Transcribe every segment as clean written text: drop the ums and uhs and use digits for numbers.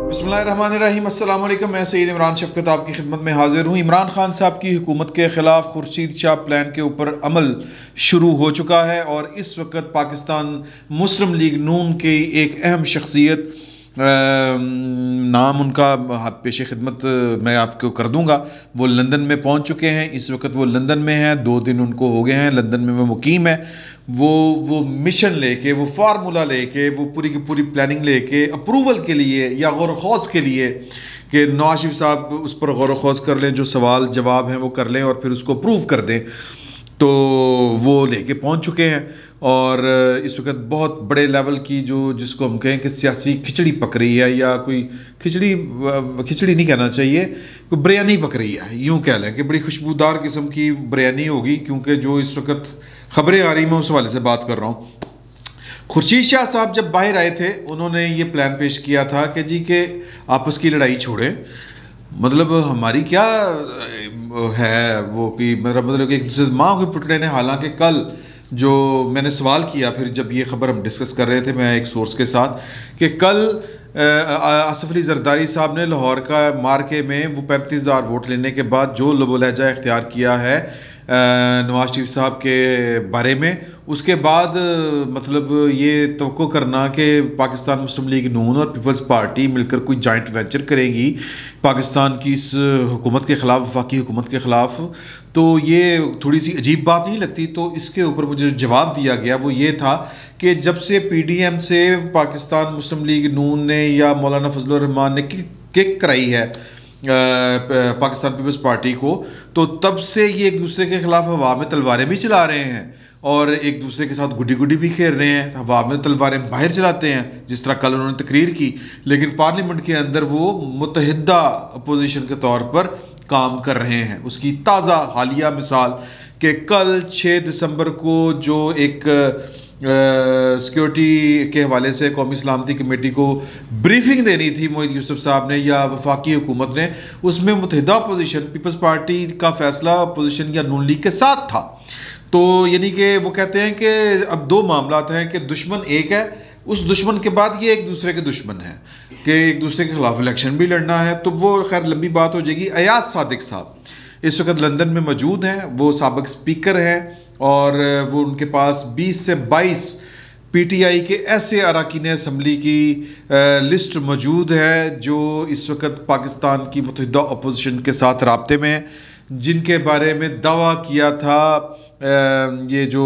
बिस्मिल्लाहिर्रहमानिर्रहीम। अस्सलाम वालेकुम। मैं सईद इमरान शफ़क़त आपकी खिदमत में हाज़िर हूँ। इमरान खान साहब की हुकूमत के ख़िलाफ़ खुर्शीद शाह प्लान के ऊपर अमल शुरू हो चुका है और इस वक्त पाकिस्तान मुस्लिम लीग नून की एक अहम शख्सियत, नाम उनका पेश खिदमत मैं आपको कर दूंगा, वो लंदन में पहुंच चुके हैं। इस वक्त वो लंदन में हैं, 2 दिन उनको हो गए हैं लंदन में वो मुकीम है। वो मिशन लेके, वो फार्मूला लेके, वो पूरी की पूरी प्लानिंग लेके अप्रूवल के लिए या गौर खौज के लिए कि नवाज शरीफ साहब उस पर गौर खौज कर लें, जो सवाल जवाब हैं वो कर लें और फिर उसको अप्रूव कर दें, तो वो लेके पहुंच चुके हैं। और इस वक्त बहुत बड़े लेवल की जिसको हम कहें कि सियासी खिचड़ी पक रही है, या कोई खिचड़ी नहीं कहना चाहिए, कोई बिरयानी पक रही है, यूँ कह लें कि बड़ी खुशबूदार किस्म की बिरयानी होगी, क्योंकि जो इस वक्त ख़बरें आ रही, मैं उस हवाले से बात कर रहा हूँ। खुर्शीद शाह साहब जब बाहर आए थे, उन्होंने ये प्लान पेश किया था कि जी के आपस की लड़ाई छोड़ें, मतलब हमारी क्या है वो कि मतलब कि एक दूसरे माँ को पुट लेने। हालांकि कल जो मैंने सवाल किया, फिर जब ये ख़बर हम डिस्कस कर रहे थे मैं एक सोर्स के साथ, कि कल आसिफ अली जरदारी साहब ने लाहौर का मार्के में वो 35,000 वोट लेने के बाद जो लबोलहजा इख्तियार किया है नवाज शरीफ साहब के बारे में, उसके बाद मतलब ये तवक्को करना कि पाकिस्तान मुस्लिम लीग नून और पीपल्स पार्टी मिलकर कोई जॉइंट वेंचर करेंगी पाकिस्तान की इस हुकूमत के ख़िलाफ़, वफाकी हुकूमत के ख़िलाफ़, तो ये थोड़ी सी अजीब बात नहीं लगती। तो इसके ऊपर मुझे जवाब दिया गया वो ये था कि जब से PDM से पाकिस्तान मुस्लिम लीग नून ने या मौलाना फजलुर रहमान ने किक कराई है पाकिस्तान पीपल्स पार्टी को, तो तब से ये एक दूसरे के खिलाफ हवा में तलवारें भी चला रहे हैं और एक दूसरे के साथ गुड्डी गुड्डी भी खेल रहे हैं, हवा में तलवारें बाहर चलाते हैं, जिस तरह कल उन्होंने तकरीर की। लेकिन पार्लियामेंट के अंदर वो मुत्तहिदा अपोजिशन के तौर पर काम कर रहे हैं। उसकी ताज़ा हालिया मिसाल कि कल 6 दिसंबर को जो एक सिक्योरिटी के हवाले से कौमी सलामती कमेटी को ब्रीफिंग देनी थी मोहित यूसुफ साहब ने या वफाकी हुकूमत ने, उसमें मुत्तहिदा अपोजिशन पीपल्स पार्टी का फैसला अपोजिशन या नून लीग के साथ था। तो यानी कि वो कहते हैं कि अब 2 मामलात हैं कि दुश्मन एक है, उस दुश्मन के बाद ये एक दूसरे के दुश्मन हैं कि एक दूसरे के खिलाफ इलेक्शन भी लड़ना है। तो वो खैर लंबी बात हो जाएगी। अयाज सादिक साहब इस वक्त लंदन में मौजूद हैं, वो साबिक स्पीकर हैं और वो उनके पास 20 से 22 PTI के ऐसे अरकान असम्बली की लिस्ट मौजूद है जो इस वक्त पाकिस्तान की मुत्तहिदा अपोजिशन के साथ राब्ते में हैं, जिनके बारे में दावा किया था ये जो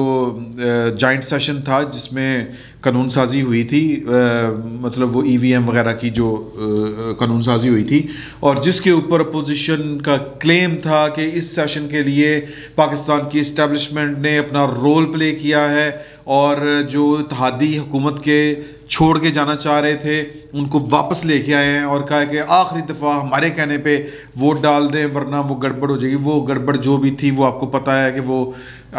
जॉइंट सेशन था जिसमें कानून साजी हुई थी, मतलब वो EVM वगैरह की जो कानून साजी हुई थी, और जिसके ऊपर अपोजिशन का क्लेम था कि इस सेशन के लिए पाकिस्तान की इस्टेब्लिशमेंट ने अपना रोल प्ले किया है और जो इत्तेहादी हुकूमत के छोड़ के जाना चाह रहे थे उनको वापस लेके आए हैं और कहा कि आखिरी दफ़ा हमारे कहने पे वोट डाल दें वरना वो गड़बड़ हो जाएगी। वो गड़बड़ जो भी थी वो आपको पता है कि वो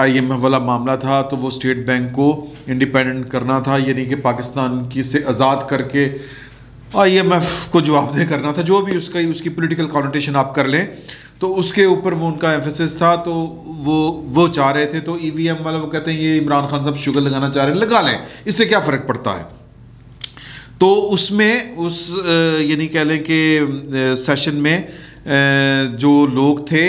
IMF वाला मामला था, तो वो स्टेट बैंक को इंडिपेंडेंट करना था, यानी कि पाकिस्तान की से आज़ाद करके IMF को जवाबदेह करना था, जो भी उसकी पॉलिटिकल कॉनोटेशन आप कर लें, तो उसके ऊपर वो उनका एम्फेसिस था। तो वो चाह रहे थे, तो EVM वाला वो कहते हैं ये इमरान खान साहब शुगर लगाना चाह रहे हैं, लगा लें, इससे क्या फ़र्क पड़ता है। तो उसमें यानी कह लें कि सेशन में जो लोग थे,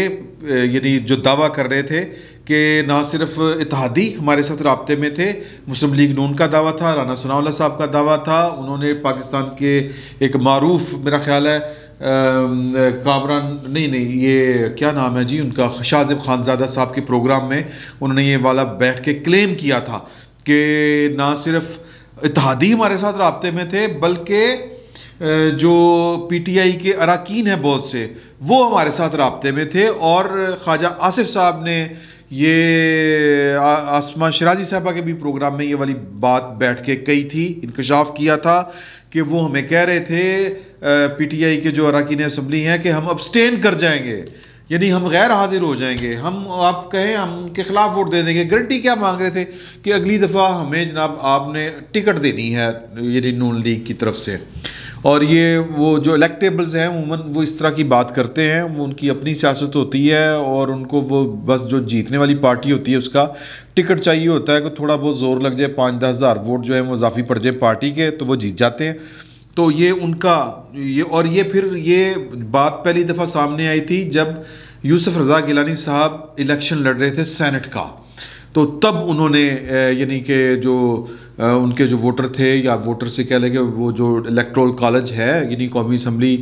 यानी जो दावा कर रहे थे कि ना सिर्फ इत्तेहादी हमारे साथ राब्ते में थे, मुस्लिम लीग नून का दावा था, राना सनाउल्लाह साहब का दावा था, उन्होंने पाकिस्तान के एक मारूफ, मेरा ख्याल है कामरान नहीं ये क्या नाम है जी उनका, शाहज़ेब खानज़ादा साहब के प्रोग्राम में उन्होंने ये वाला बैठ के क्लेम किया था कि ना सिर्फ इत्तेहादी हमारे साथ राब्ते में थे बल्कि जो PTI के अरकान हैं बहुत से, वो हमारे साथ राब्ते में थे। और ख्वाजा आसिफ साहब ने ये आसमा शराजी साहबा के भी प्रोग्राम में ये वाली बात बैठ के कही थी, इंकशाफ किया था कि वो हमें कह रहे थे PTI के जो अरकान असम्बली हैं कि हम अब्सटेन कर जाएंगे, यानी हम गैर हाजिर हो जाएंगे, हम आप कहें हम उनके खिलाफ वोट दे देंगे। गारंटी क्या मांग रहे थे कि अगली दफ़ा हमें जनाब आपने टिकट देनी है यानी नून लीग की तरफ से। और ये वो जो इलेक्टेबल्स हैं उमूमन वो इस तरह की बात करते हैं, वो उनकी अपनी सियासत होती है और उनको वो बस जो जीतने वाली पार्टी होती है उसका टिकट चाहिए होता है कि थोड़ा बहुत जोर लग जाए, 5-10 हज़ार वोट जो है वो इजाफी पड़ जाए पार्टी के, तो वो जीत जाते हैं। तो ये उनका ये फिर ये बात पहली दफ़ा सामने आई थी जब यूसुफ रज़ा गिलानी साहब इलेक्शन लड़ रहे थे सेनेट का, तो तब उन्होंने यानी कि जो उनके जो वोटर थे या वोटर से कह लें कि वो जो इलेक्टोरल कॉलेज है यानी कौमी असम्बली,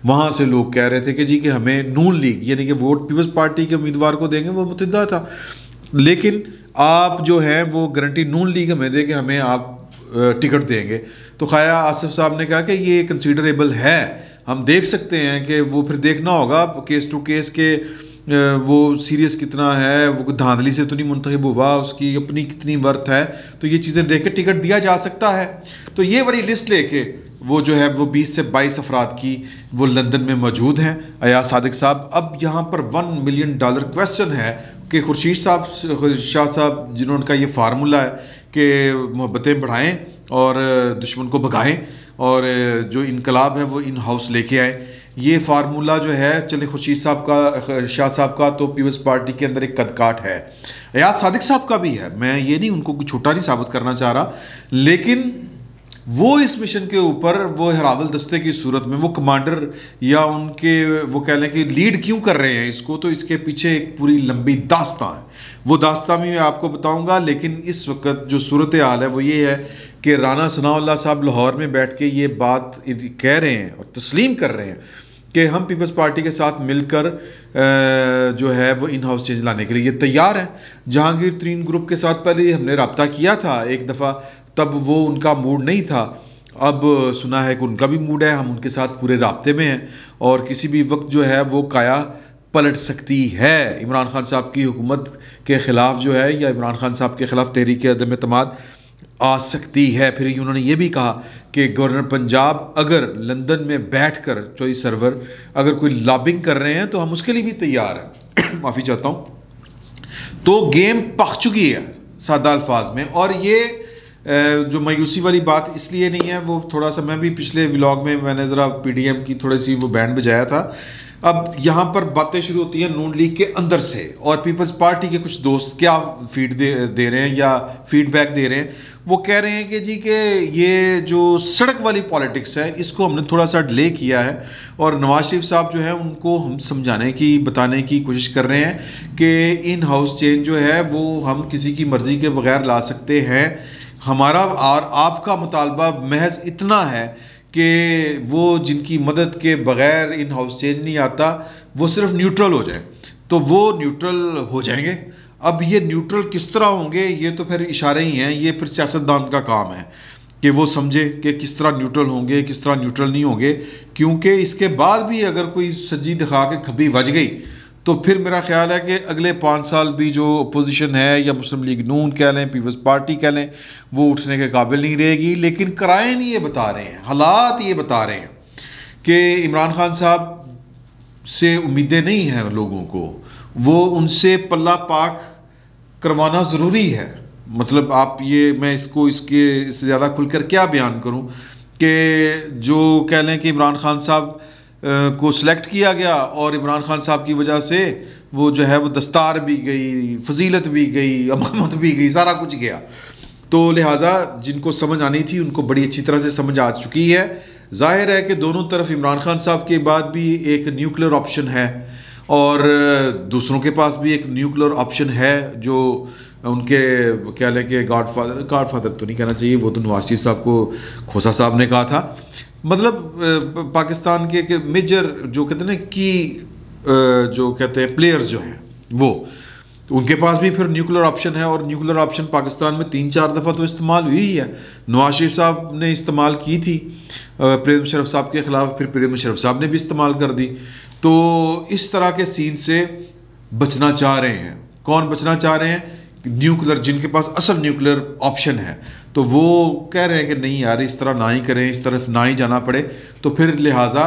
वहाँ से लोग कह रहे थे कि जी कि हमें नून लीग यानी कि वोट पीपल्स पार्टी के उम्मीदवार को देंगे, वो मुतहदा था, लेकिन आप जो है वो गारंटी नून लीग हमें दे कि हमें आप टिकट देंगे। तो ख़ाया आसिफ साहब ने कहा कि ये कंसीडरेबल है, हम देख सकते हैं कि वो फिर देखना होगा केस टू केस के वो सीरियस कितना है, वो धांधली से तो नहीं मुंतखब हुआ, उसकी अपनी कितनी वर्थ है, तो ये चीज़ें देख के टिकट दिया जा सकता है। तो ये वाली लिस्ट लेके वो जो है वो 20 से 22 अफराद की वो लंदन में मौजूद हैं। अयाज सादिक साहब, अब यहाँ पर $1 मिलियन क्वेश्चन है कि खुर्शीद शाह साहब जिन्होंने का ये फार्मूला है कि मोहब्बतें बढ़ाएं और दुश्मन को भगाएं और जो इनकलाब है वो इन हाउस लेके आए, ये फार्मूला जो है चले खुर्शीद साहब का, शाह साहब का तो पीपल्स पार्टी के अंदर एक कदकाठ है, अयाज सादिक साहब का भी है, मैं ये नहीं उनको छोटा नहीं साबित करना चाह रहा, लेकिन वो इस मिशन के ऊपर वो हरावल दस्ते की सूरत में वो कमांडर या उनके वो कह लें कि लीड क्यों कर रहे हैं इसको, तो इसके पीछे एक पूरी लंबी दास्तां है, वो दास्तां भी मैं आपको बताऊंगा। लेकिन इस वक्त जो सूरत हाल है वो ये है कि राना सनाउल्लाह साहब लाहौर में बैठ के ये बात कह रहे हैं और तस्लीम कर रहे हैं कि हम पीपल्स पार्टी के साथ मिलकर जो है वो इन हाउस चेंज लाने के लिए तैयार हैं। जहांगीर तरीन ग्रुप के साथ पहले हमने रब्ता किया था एक दफ़ा, तब वो उनका मूड नहीं था, अब सुना है कि उनका भी मूड है, हम उनके साथ पूरे राब्ते में हैं और किसी भी वक्त जो है वो काया पलट सकती है। इमरान खान साहब की हुकूमत के ख़िलाफ़ जो है या इमरान खान साहब के ख़िलाफ़ तहरीक अदम एतमाद आ सकती है। फिर उन्होंने ये भी कहा कि गवर्नर पंजाब अगर लंदन में बैठ कर चॉइस सर्वर अगर कोई लॉबिंग कर रहे हैं तो हम उसके लिए भी तैयार हैं। माफ़ी चाहता हूँ। तो गेम पक चुकी है सादा अल्फाज में, और ये जो मायूसी वाली बात इसलिए नहीं है, वो थोड़ा सा मैं भी पिछले व्लॉग में मैंने ज़रा पीडीएम की थोड़ी सी वो बैंड बजाया था। अब यहाँ पर बातें शुरू होती हैं नून लीग के अंदर से, और पीपल्स पार्टी के कुछ दोस्त क्या फीड दे रहे हैं या फीडबैक दे रहे हैं, वो कह रहे हैं कि जी कि ये जो सड़क वाली पॉलिटिक्स है इसको हमने थोड़ा सा डिले किया है, और नवाज शरीफ साहब जो है उनको हम समझाने की बताने की कोशिश कर रहे हैं कि इन हाउस चेंज जो है वो हम किसी की मर्ज़ी के बगैर ला सकते हैं। हमारा और आपका मुतालबा महज इतना है कि वो जिनकी मदद के बगैर इन हाउस चेंज नहीं आता वो सिर्फ न्यूट्रल हो जाए, तो वो न्यूट्रल हो जाएंगे। अब ये न्यूट्रल किस तरह होंगे ये तो फिर इशारे ही हैं, ये फिर सियासतदान का काम है कि वो समझे कि किस तरह न्यूट्रल होंगे किस तरह न्यूट्रल नहीं होंगे, क्योंकि इसके बाद भी अगर कोई सज्जी दिखा के खबी बज गई तो फिर मेरा ख्याल है कि अगले 5 साल भी जो अपोजिशन है या मुस्लिम लीग नून कह लें पीपल्स पार्टी कह लें वो उठने के काबिल नहीं रहेगी। लेकिन कराइन ये बता रहे हैं, हालात ये बता रहे हैं कि इमरान खान साहब से उम्मीदें नहीं हैं लोगों को, वो उनसे पल्ला पाक करवाना ज़रूरी है। मतलब आप ये मैं इसको इससे ज़्यादा खुलकर क्या बयान करूं कि जो कह लें कि इमरान खान साहब को सिलेक्ट किया गया और इमरान खान साहब की वजह से वो जो है वो दस्तार भी गई, फजीलत भी गई, अमामत भी गई, सारा कुछ गया। तो लिहाजा जिनको समझ आनी थी उनको बड़ी अच्छी तरह से समझ आ चुकी है। जाहिर है कि दोनों तरफ इमरान खान साहब के बाद भी एक न्यूक्लियर ऑप्शन है और दूसरों के पास भी एक न्यूक्लियर ऑप्शन है जो उनके क्या लें कि गॉडफादर तो नहीं कहना चाहिए, वो तो नवाज शरीफ साहब को खोसा साहब ने कहा था, मतलब पाकिस्तान के मेजर जो कहते हैं ना कि जो कहते हैं प्लेयर्स जो हैं वो उनके पास भी फिर न्यूक्लियर ऑप्शन है। और न्यूक्लियर ऑप्शन पाकिस्तान में 3-4 दफ़ा तो इस्तेमाल हुई ही है। नवाज शरीफ साहब ने इस्तेमाल की थी परवेज़ मुशर्रफ साहब के ख़िलाफ़, फिर परवेज़ मुशर्रफ साहब ने भी इस्तेमाल कर दी। तो इस तरह के सीन से बचना चाह रहे हैं। कौन बचना चाह रहे हैं? न्यूक्लियर, जिनके पास असल न्यूक्लियर ऑप्शन है, तो वो कह रहे हैं कि नहीं यार इस तरह ना ही करें, इस तरफ ना ही जाना पड़े। तो फिर लिहाजा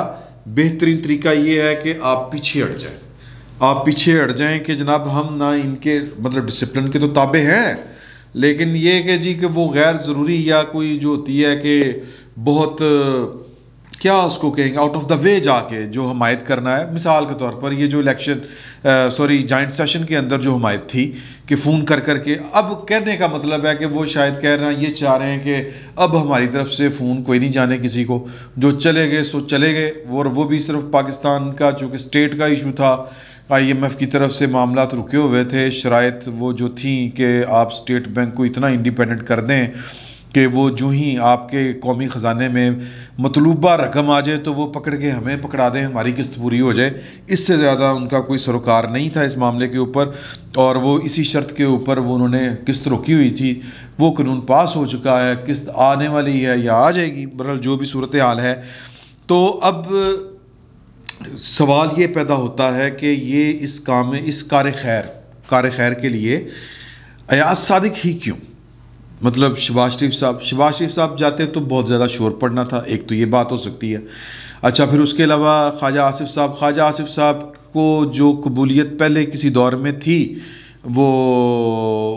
बेहतरीन तरीका ये है कि आप पीछे हट जाएं, आप पीछे हट जाएं कि जनाब हम ना इनके मतलब डिसिप्लिन के तो ताबे हैं, लेकिन ये कि जी कि वो गैर ज़रूरी या कोई जो होती है कि बहुत क्या उसको कहेंगे, आउट ऑफ द वे जाके जो हमायत करना है। मिसाल के तौर पर ये जो इलेक्शन जॉइंट सेशन के अंदर जो हमायत थी कि फ़ोन कर कर के, अब कहने का मतलब है कि वो शायद कह रहे हैं, ये चाह रहे हैं कि अब हमारी तरफ से फ़ोन कोई नहीं जाने किसी को, जो चले गए सो चले गए। और वो भी सिर्फ पाकिस्तान का चूँकि स्टेट का इशू था, IMF की तरफ से मामला रुके हुए थे, शराइत वो जो थी कि आप स्टेट बैंक को इतना इंडिपेंडेंट कर दें कि वो जो ही आपके कौमी ख़जाने में मतलूबा रकम आ जाए तो वो पकड़ के हमें पकड़ा दें, हमारी किस्त पूरी हो जाए। इससे ज़्यादा उनका कोई सरोकार नहीं था इस मामले के ऊपर, और वो इसी शर्त के ऊपर वो उन्होंने किस्त रोकी हुई थी। वो कानून पास हो चुका है, किस्त आने वाली है या आ जाएगी, बहरहाल जो भी सूरत हाल है। तो अब सवाल ये पैदा होता है कि ये इस काम में, इस कार खैर के लिए अयाज सादिक ही क्यों? मतलब शहबाज शरीफ साहब जाते तो बहुत ज़्यादा शोर पड़ना था, एक तो ये बात हो सकती है। अच्छा, फिर उसके अलावा ख्वाजा आसिफ साहब को जो कबूलियत पहले किसी दौर में थी, वो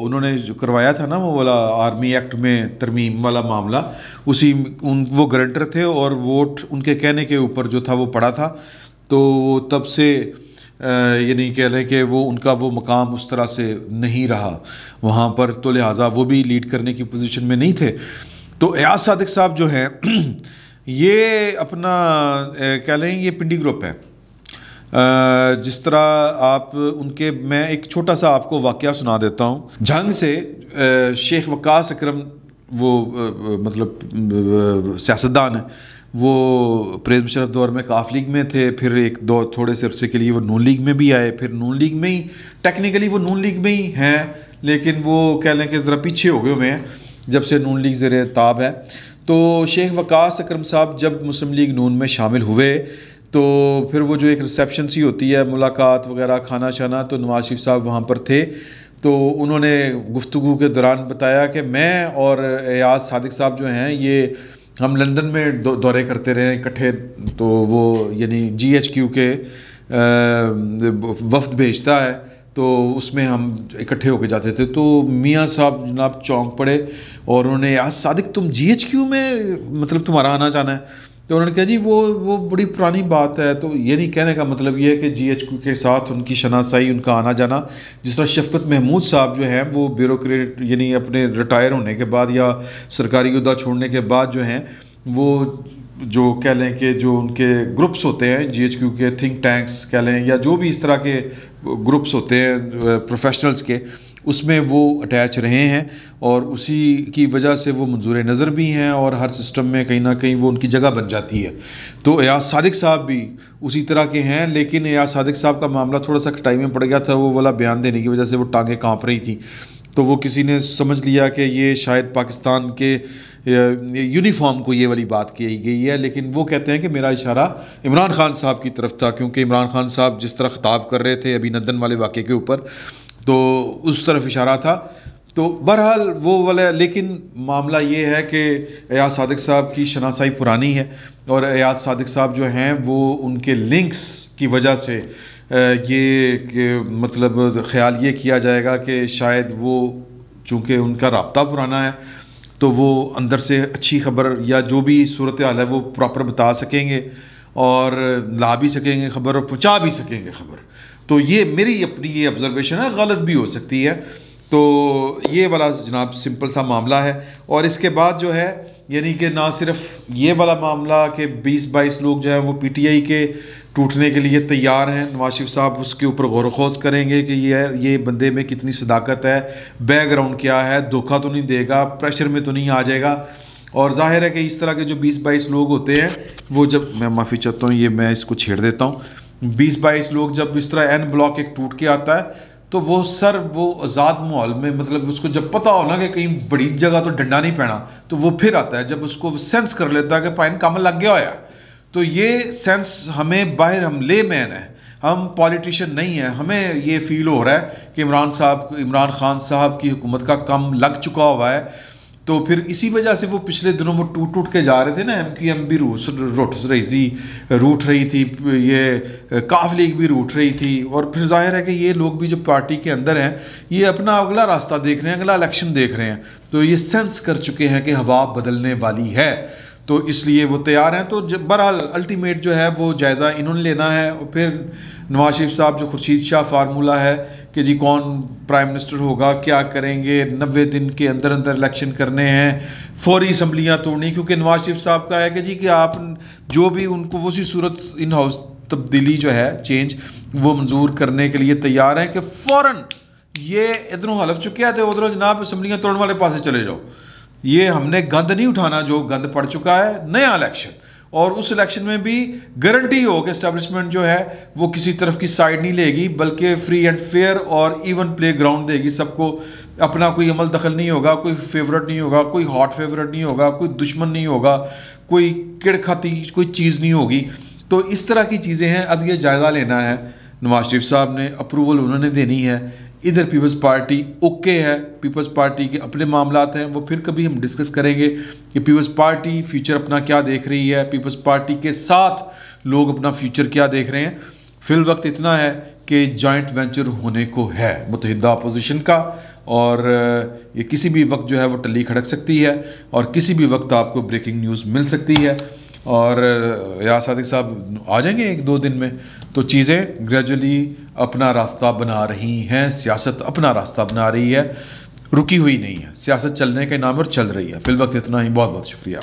उन्होंने जो करवाया था ना वो वाला आर्मी एक्ट में तरमीम वाला मामला, वो गारंटर थे और वोट उनके कहने के ऊपर जो था वो पड़ा था। तो तब से ये नहीं कह रहे कि वो उनका वो मकाम उस तरह से नहीं रहा वहाँ पर, तो लिहाजा वो भी लीड करने की पोजीशन में नहीं थे। तो अयाज सादिक साहब जो हैं ये अपना कह लें ये पिंडी ग्रुप है। जिस तरह आप उनके, मैं एक छोटा सा आपको वाक़या सुना देता हूँ। जंग से शेख वकास अकरम वो मतलब सियासतदान है, वो परवेज़ मुशर्रफ दौर में काफ लीग में थे, फिर एक दो थोड़े से अरसे के लिए वो नून लीग में भी आए, फिर नून लीग में ही टेक्निकली वो नून लीग में ही हैं, लेकिन वो कह लें कि ज़रा पीछे हो गए हुए हैं जब से नून लीग ज़ेरे ताब है। तो शेख वकास अकरम साहब जब मुस्लिम लीग नून में शामिल हुए तो फिर वो जो एक रिसेप्शन सी होती है, मुलाकात वगैरह, खाना शाना, तो नवाज शरीफ साहब वहाँ पर थे। तो उन्होंने गुफ्तगू के दौरान बताया कि मैं और अयाज सादिक साहब जो हैं ये हम लंदन में दौरे करते रहे इकट्ठे, तो वो यानी GHQ के वफ्द भेजता है तो उसमें हम इकट्ठे होके जाते थे। तो मियाँ साहब जनाब चौंक पड़े और उन्होंने, आज सादिक तुम GHQ में मतलब तुम्हारा आना जाना है? तो उन्होंने कहा जी वो बड़ी पुरानी बात है। तो ये नहीं कहने का मतलब ये है कि GHQ के साथ उनकी शनासाई, उनका आना जाना, जिस तरह शफकत महमूद साहब जो हैं वो ब्यूरोक्रेट यानी अपने रिटायर होने के बाद या सरकारी उहदा छोड़ने के बाद जो हैं वो जो कह लें कि जो उनके ग्रुप्स होते हैं GHQ के, थिंक टैंक्स कह लें या जो भी इस तरह के ग्रुप्स होते हैं प्रोफेशनल्स के, उसमें वो अटैच रहे हैं और उसी की वजह से वो मंजूर नज़र भी हैं और हर सिस्टम में कहीं ना कहीं वो उनकी जगह बन जाती है। तो अयाज सादिक साहब भी उसी तरह के हैं, लेकिन अयाज सादिक साहब का मामला थोड़ा सा कटाई में पड़ गया था, वो वाला बयान देने की वजह से वो टांगें काँप रही थी। तो वो किसी ने समझ लिया कि ये शायद पाकिस्तान के यूनिफॉर्म को ये वाली बात की गई है, लेकिन वो कहते हैं कि मेरा इशारा इमरान खान साहब की तरफ था, क्योंकि इमरान खान साहब जिस तरह ख़िताब कर रहे थे अभिनंदन वाले वाक़े के ऊपर, तो उस तरफ इशारा था। तो बहरहाल वो वाला, लेकिन मामला ये है कि अयाज सादिक साहब की शनासाई पुरानी है और अयाज सादिक साहब जो हैं वो उनके लिंक्स की वजह से ये मतलब ख़्याल ये किया जाएगा कि शायद वो चूँकि उनका राब्ता पुराना है तो वो अंदर से अच्छी खबर या जो भी सूरत हाल है वो प्रॉपर बता सकेंगे और ला भी सकेंगे खबर और पहुँचा भी सकेंगे खबर। तो ये मेरी अपनी ये ऑब्जर्वेशन है, गलत भी हो सकती है। तो ये वाला जनाब सिंपल सा मामला है। और इसके बाद जो है यानी कि ना सिर्फ ये वाला मामला कि 20-22 लोग जो हैं वो PTI के टूटने के लिए तैयार हैं, नवाज शरीफ साहब उसके ऊपर गौर खोज करेंगे कि ये बंदे में कितनी सदाकत है, बैकग्राउंड क्या है, धोखा तो नहीं देगा, प्रेशर में तो नहीं आ जाएगा। और जाहिर है कि इस तरह के जो 20-22 लोग होते हैं वो जब, मैं माफ़ी चाहता हूँ ये मैं इसको छेड़ देता हूँ, 20-22 लोग जब इस तरह N ब्लॉक एक टूट के आता है तो वो आज़ाद माहौल में, मतलब उसको जब पता हो ना कि कहीं बड़ी जगह तो डंडा नहीं पैना, तो वो फिर आता है जब उसको सेंस कर लेता है कि पाइन काम लग गया होया। तो ये सेंस हमें बाहर, हम ले मैन है, हम पॉलिटिशियन नहीं है, हमें ये फील हो रहा है कि इमरान खान साहब की हुकूमत का कम लग चुका हुआ है। तो फिर इसी वजह से वो पिछले दिनों वो टूट के जा रहे थे ना, MQM भी रूठ रही थी, ये काफ लीग भी रूठ रही थी। और फिर जाहिर है कि ये लोग भी जो पार्टी के अंदर हैं ये अपना अगला रास्ता देख रहे हैं, अगला इलेक्शन देख रहे हैं, तो ये सेंस कर चुके हैं कि हवा बदलने वाली है। तो इसलिए वो तैयार हैं। तो बहरहाल अल्टीमेट जो है वो जायज़ा इन्होंने लेना है। और फिर नवाज शरीफ साहब जो खुर्शीद शाह फार्मूला है कि जी कौन प्राइम मिनिस्टर होगा, क्या करेंगे, 90 दिन के अंदर अंदर इलेक्शन करने हैं, फौरी असम्बलियाँ तोड़नी, क्योंकि नवाज शरीफ साहब का है कि जी कि आप जो भी उनको उसी सूरत इन हाउस तब्दीली जो है चेंज वो मंजूर करने के लिए तैयार हैं कि फ़ौरन ये इधरों हलफ चुके हैं तो उधरों जनाब असम्बलियाँ तोड़ने वाले पास चले जाओ। ये हमने गंद नहीं उठाना जो गंद पड़ चुका है। नया इलेक्शन, और उस इलेक्शन में भी गारंटी हो कि एस्टेब्लिशमेंट जो है वो किसी तरफ की साइड नहीं लेगी, बल्कि फ्री एंड फेयर और इवन प्ले ग्राउंड देगी सबको। अपना कोई अमल दखल नहीं होगा, कोई फेवरेट नहीं होगा, कोई हॉट फेवरेट नहीं होगा, कोई दुश्मन नहीं होगा, कोई किड़ खाती कोई चीज़ नहीं होगी। तो इस तरह की चीज़ें हैं। अब ये जायज़ा लेना है, नवाज शरीफ साहब ने अप्रूवल उन्होंने देनी है। इधर पीपल्स पार्टी ओके है, पीपल्स पार्टी के अपने मामलात हैं, वो फिर कभी हम डिस्कस करेंगे कि पीपल्स पार्टी फ्यूचर अपना क्या देख रही है, पीपल्स पार्टी के साथ लोग अपना फ्यूचर क्या देख रहे हैं। फिल वक्त इतना है कि जॉइंट वेंचर होने को है मुत्तहिदा अपोजिशन का, और ये किसी भी वक्त जो है वो टल्ली खड़क सकती है और किसी भी वक्त आपको ब्रेकिंग न्यूज़ मिल सकती है। और या सादिक साहब आ जाएंगे 1-2 दिन में, तो चीज़ें ग्रेजुअली अपना रास्ता बना रही हैं, सियासत अपना रास्ता बना रही है, रुकी हुई नहीं है, सियासत चलने के नाम पर चल रही है। फिल वक्त इतना ही, बहुत बहुत शुक्रिया।